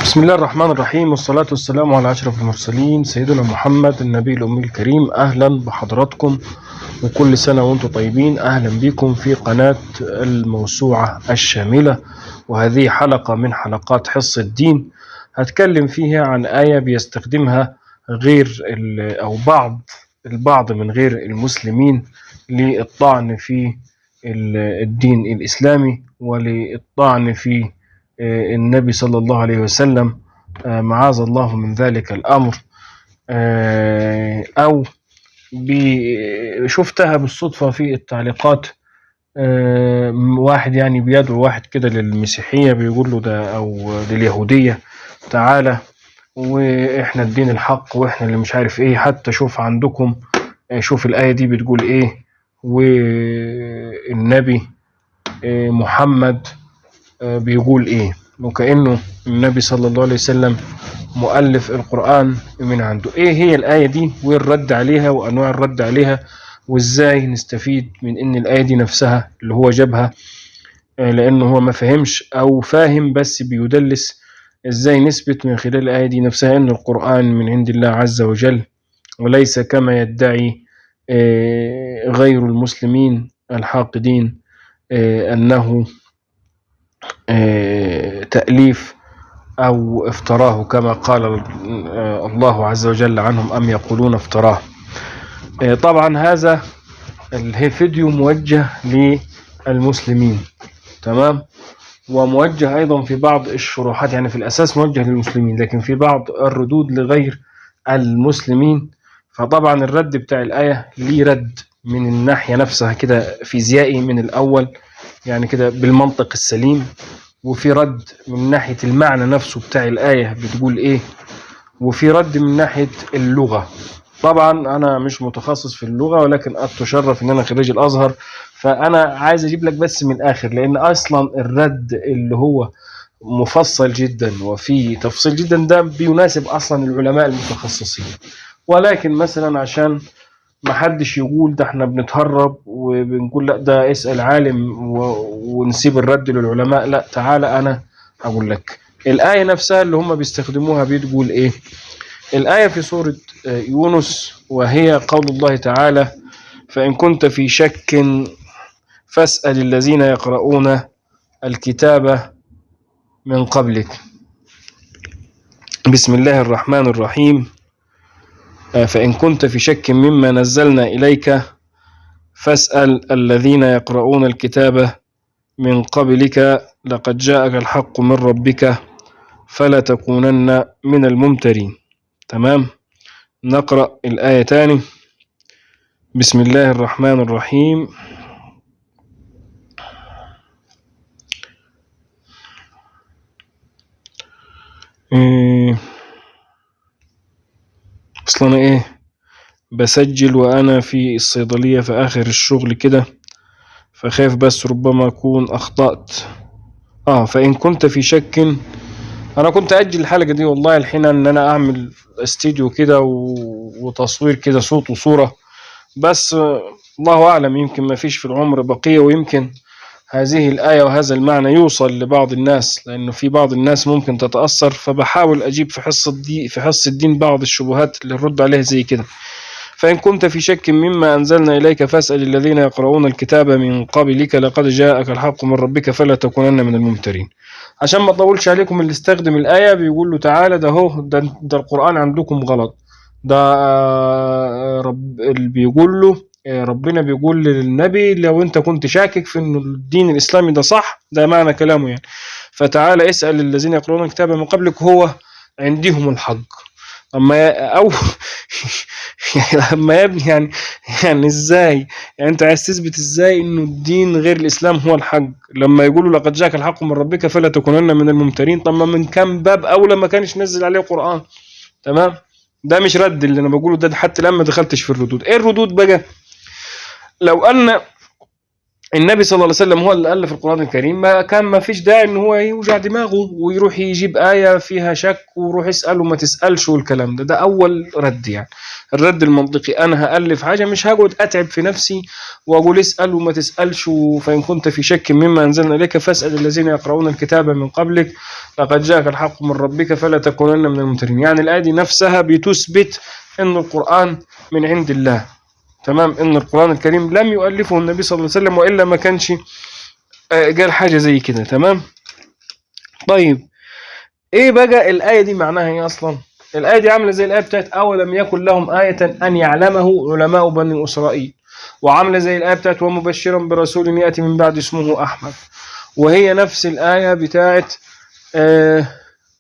بسم الله الرحمن الرحيم، والصلاة والسلام على أشرف المرسلين سيدنا محمد النبي الأمي الكريم. أهلا بحضراتكم وكل سنة وأنتم طيبين. أهلا بكم في قناة الموسوعة الشاملة، وهذه حلقة من حلقات حصة الدين هتكلم فيها عن آية بيستخدمها غير أو البعض من غير المسلمين للطعن في الدين الإسلامي وللطعن في النبي صلى الله عليه وسلم، معاذ الله من ذلك الأمر. أو شفتها بالصدفة في التعليقات، واحد يعني بيدعو واحد كده للمسيحية، بيقول له ده أو لليهودية تعالى وإحنا الدين الحق وإحنا اللي مش عارف إيه، حتى شوف عندكم، شوف الآية دي بتقول إيه، والنبي محمد بيقول إيه، وكأنه النبي صلى الله عليه وسلم مؤلف القرآن من عنده. ايه هي الآية دي والرد عليها وأنواع الرد عليها، وازاي نستفيد من ان الآية دي نفسها اللي هو جابها، لأنه هو ما فهمش أو فاهم بس بيدلس. ازاي نثبت من خلال الآية دي نفسها ان القرآن من عند الله عز وجل، وليس كما يدعي غير المسلمين الحاقدين أنه تأليف أو افتراه كما قال الله عز وجل عنهم أم يقولون افتراه. طبعا هذا الفيديو موجه للمسلمين، تمام، وموجه أيضا في بعض الشروحات، يعني في الأساس موجه للمسلمين لكن في بعض الردود لغير المسلمين. فطبعا الرد بتاع الآية ليه رد من الناحية نفسها كده فيزيائي من الأول، يعني كده بالمنطق السليم، وفي رد من ناحية المعنى نفسه بتاع الآية بتقول إيه، وفي رد من ناحية اللغة. طبعا أنا مش متخصص في اللغة، ولكن أتشرف إن أنا خريج الأزهر، فأنا عايز أجيب لك بس من الآخر، لأن أصلا الرد اللي هو مفصل جدا وفي تفصيل جدا ده بيناسب أصلا العلماء المتخصصين. ولكن مثلا عشان ما حدش يقول ده احنا بنتهرب وبنقول لا ده اسأل عالم ونسيب الرد للعلماء، لا، تعالى انا اقول لك الآية نفسها اللي هم بيستخدموها بتقول ايه. الآية في سورة يونس، وهي قول الله تعالى: فإن كنت في شك فاسأل الذين يقرؤون الكتاب من قبلك. بسم الله الرحمن الرحيم. فإن كنت في شك مما نزلنا إليك فاسأل الذين يقرؤون الكتاب من قبلك لقد جاءك الحق من ربك فلا تكونن من الممترين. تمام، نقرأ الآية تاني. بسم الله الرحمن الرحيم. أصلا بسجل وأنا في الصيدلية في آخر الشغل كده، فخاف بس ربما أكون أخطأت. فإن كنت في شك، أنا كنت أجل الحلقة دي والله الحين أن أنا أعمل استديو كده وتصوير كده صوت وصورة، بس الله أعلم يمكن ما فيش في العمر بقية، ويمكن هذه الآية وهذا المعنى يوصل لبعض الناس، لأنه في بعض الناس ممكن تتأثر، فبحاول أجيب في حصة الدين بعض الشبهات اللي نرد عليها زي كده. فإن كنت في شك مما أنزلنا إليك فاسأل الذين يقرؤون الكتاب من قبلك لقد جاءك الحق من ربك فلا تكونن من الممترين. عشان ما اطولش عليكم، اللي استخدم الآية بيقول له تعالى ده القرآن عندكم غلط، ده اللي بيقول له ربنا بيقول للنبي لو انت كنت شاكك في انه الدين الإسلامي ده صح، ده معنى كلامه يعني، فتعالى اسأل الذين يقرؤون الكتاب من قبلك، هو عندهم الحق. اما يا ابني يعني ازاي؟ يعني انت عايز تثبت ازاي انه الدين غير الاسلام هو الحق لما يقولوا لقد جاءك الحق من ربك فلا تكونن من الممترين؟ طب ما من كم باب اولى ما كانش نزل عليه قرآن. تمام، ده مش رد اللي انا بقوله ده، حتى الان ما دخلتش في الردود. ايه الردود بقى؟ لو ان النبي صلى الله عليه وسلم هو اللي ألف القرآن الكريم، ما فيش داعي إن هو يوجع دماغه ويروح يجيب آية فيها شك ويروح يسأل وما تسألش والكلام ده أول رد يعني. الرد المنطقي أنا هألف حاجة مش هقعد أتعب في نفسي وأقول اسأل وما تسألش، فإن كنت في شك مما أنزلنا إليك فاسأل الذين يقرؤون الكتاب من قبلك لقد جاءك الحق من ربك فلا تكونن من الممترين. يعني الآية دي نفسها بتثبت إن القرآن من عند الله، تمام، ان القرآن الكريم لم يؤلفه النبي صلى الله عليه وسلم، وإلا ما كانش قال حاجة زي كده. تمام. طيب ايه بقى الآية دي معناها ايه اصلا؟ الآية دي عاملة زي الآية بتاعت اولم يكن لهم آية ان يعلمه علماء بني اسرائيل، وعاملة زي الآية بتاعت ومبشرا برسول يأتي من بعد اسمه احمد، وهي نفس الآية بتاعت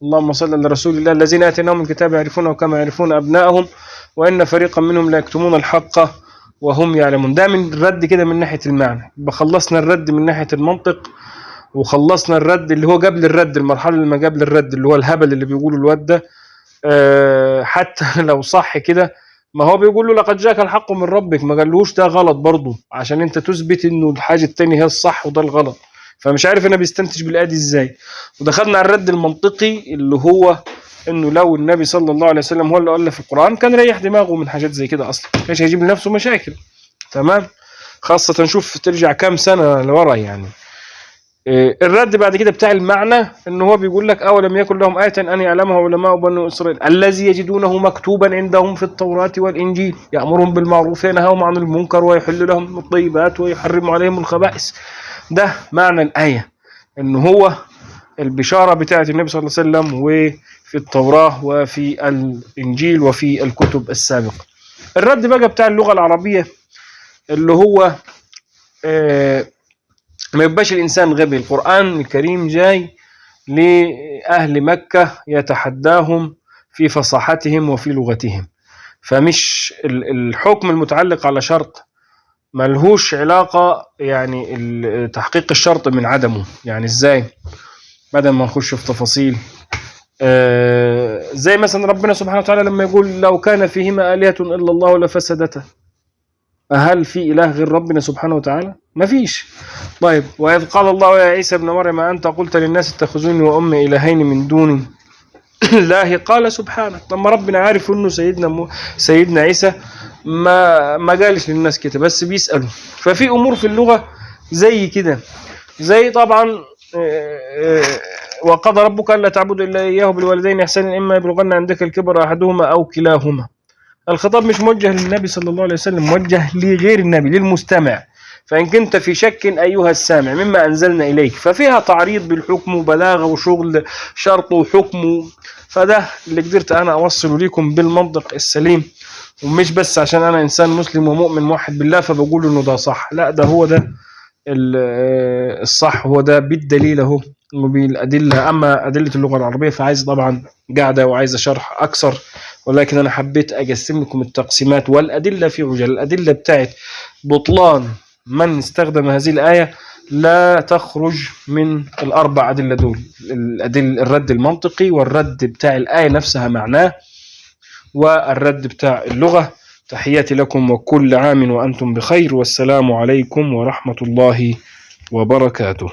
اللهم صل على رسول الله الذين آتيناهم الكتاب يعرفونه كما يعرفون أبناءهم وإن فريقا منهم لا يكتمون الحق وهم يعلمون. ده من الرد كده من ناحية المعنى. بخلصنا الرد من ناحية المنطق، وخلصنا الرد اللي هو قبل الرد، المرحلة اللي ما قبل الرد اللي هو الهبل اللي بيقوله الواد ده. حتى لو صح كده، ما هو بيقول له لقد جاءك الحق من ربك، ما قالوش ده غلط برضه عشان انت تثبت انه الحاجة التانية هي الصح وده الغلط. فمش عارف انا بيستنتج بالآية دي ازاي. ودخلنا على الرد المنطقي اللي هو انه لو النبي صلى الله عليه وسلم هو اللي ألف القرآن كان ريح دماغه من حاجات زي كده اصلا، مش هيجيب لنفسه مشاكل. تمام. خاصة شوف ترجع كام سنة لورا يعني. الرد بعد كده بتاع المعنى انه هو بيقول لك اولم يكن لهم آية ان يعلمها علماء بني اسرائيل الذي يجدونه مكتوبا عندهم في التوراة والانجيل يأمرهم بالمعروف وينهاهم عن المنكر ويحل لهم الطيبات ويحرم عليهم الخبائث. ده معنى الآية، انه هو البشارة بتاعة النبي صلى الله عليه وسلم وفي التوراة وفي الانجيل وفي الكتب السابقة. الرد بقى بتاع اللغة العربية اللي هو ما يبقاش الإنسان غبي. القرآن الكريم جاي لأهل مكة يتحداهم في فصاحتهم وفي لغتهم، فمش الحكم المتعلق على شرط ملهوش علاقة يعني تحقيق الشرط من عدمه. يعني ازاي؟ بدل ما نخش في تفاصيل زي مثلا ربنا سبحانه وتعالى لما يقول لو كان فيهما آلهة إلا الله لفسدتا، هل في إله غير ربنا سبحانه وتعالى؟ ما فيش. طيب وإذ قال الله يا عيسى ابن مريم أنت قلت للناس اتخذوني وأمي إلهين من دوني الله قال سبحانه. لما ربنا عارف انه سيدنا عيسى ما قالش للناس كده، بس بيسألوا. ففي أمور في اللغة زي كده، زي طبعا وقضى ربك ألا تعبدوا إلا إياه بالوالدين إحسانا إما يبلغن عندك الكبر أحدهما أو كلاهما. الخطاب مش موجه للنبي صلى الله عليه وسلم، موجه لغير النبي، للمستمع. فإن كنت في شك أيها السامع مما أنزلنا إليك، ففيها تعريض بالحكم وبلاغة وشغل شرط وحكم. فده اللي قدرت أنا أوصله لكم بالمنطق السليم، ومش بس عشان أنا إنسان مسلم ومؤمن موحد بالله فبقول إنه ده صح، لا، ده هو ده الصح، هو ده بالدليل اهو وبالأدلة. أما أدلة اللغة العربية فعايز طبعا قاعدة وعايز شرح أكثر، ولكن أنا حبيت أقسم لكم التقسيمات والأدلة في عجل. الأدلة بتاعت بطلان من استخدم هذه الآية لا تخرج من الأربع أدلة دول: الرد المنطقي، والرد بتاع الآية نفسها معناه، والرد بتاع اللغة. تحياتي لكم وكل عام وأنتم بخير، والسلام عليكم ورحمة الله وبركاته.